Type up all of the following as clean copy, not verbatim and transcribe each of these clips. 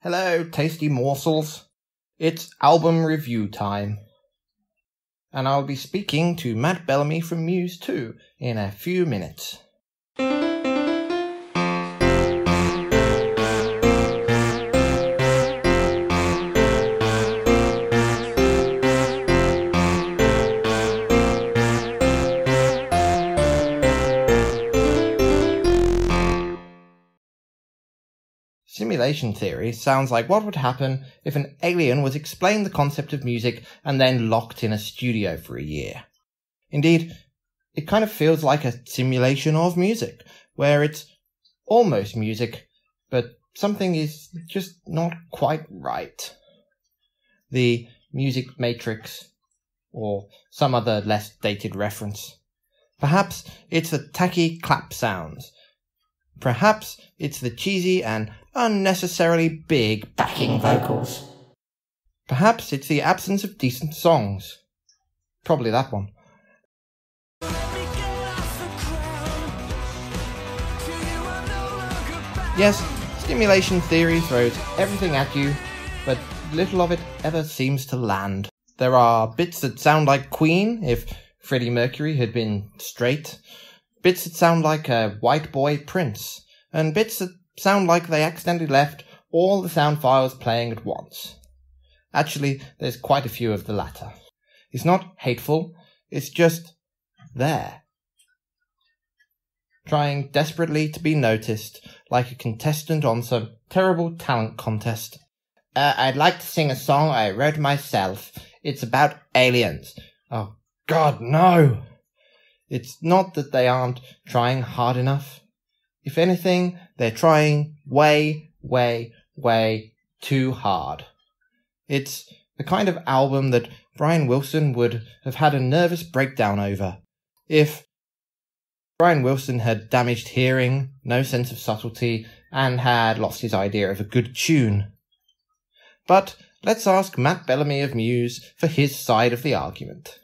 Hello, tasty morsels. It's album review time. And I'll be speaking to Matt Bellamy from Muse too in a few minutes. Simulation theory sounds like what would happen if an alien was explained the concept of music and then locked in a studio for a year. Indeed, it kind of feels like a simulation of music, where it's almost music, but something is just not quite right. The music matrix, or some other less dated reference. Perhaps it's the tacky clap sounds. Perhaps it's the cheesy and unnecessarily big backing vocals. Perhaps it's the absence of decent songs. Probably that one. Yes, simulation theory throws everything at you, but little of it ever seems to land. There are bits that sound like Queen if Freddie Mercury had been straight, bits that sound like a white boy Prince, and bits that sound like they accidentally left all the sound files playing at once. Actually, there's quite a few of the latter. It's not hateful, it's just there. Trying desperately to be noticed, like a contestant on some terrible talent contest. I'd like to sing a song I wrote myself. It's about aliens. Oh, God, no! It's not that they aren't trying hard enough. If anything, they're trying way, way, way too hard. It's the kind of album that Brian Wilson would have had a nervous breakdown over. If Brian Wilson had damaged hearing, no sense of subtlety, and had lost his idea of a good tune. But let's ask Matt Bellamy of Muse for his side of the argument.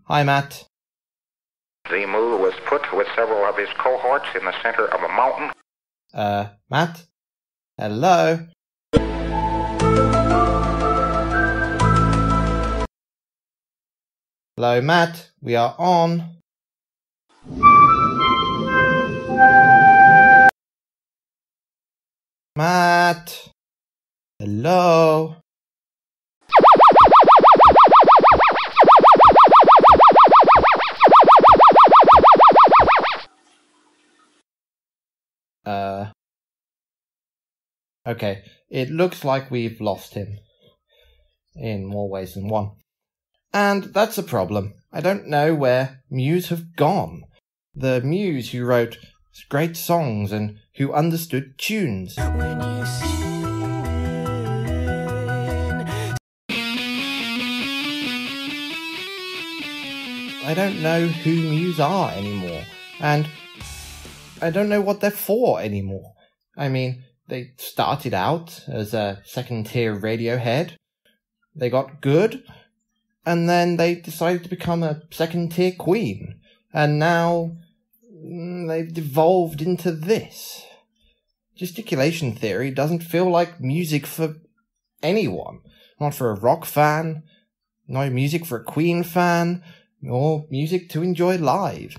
Hi, Matt. The mule was put with several of his cohorts in the center of a mountain. Matt? Hello? Hello, Matt. We are on. Matt? Hello? Okay, it looks like we've lost him. In more ways than one. And that's a problem. I don't know where Muse have gone. The Muse who wrote great songs and who understood tunes. I don't know who Muse are anymore, and I don't know what they're for anymore. I mean, they started out as a second-tier Radiohead. They got good, and then they decided to become a second-tier Queen. And now they've devolved into this. Gesticulation theory doesn't feel like music for anyone. Not for a rock fan, no music for a Queen fan, nor music to enjoy live.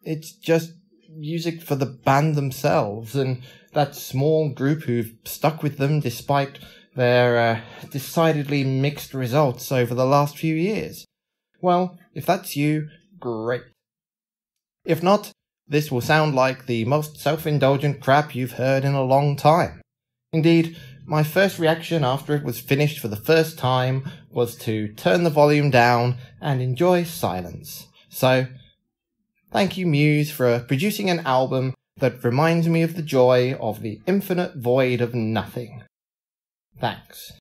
It's just music for the band themselves and that small group who've stuck with them despite their decidedly mixed results over the last few years. Well, if that's you, great. If not, this will sound like the most self-indulgent crap you've heard in a long time. Indeed, my first reaction after it was finished for the first time was to turn the volume down and enjoy silence. So, thank you, Muse, for producing an album that reminds me of the joy of the infinite void of nothing. Thanks.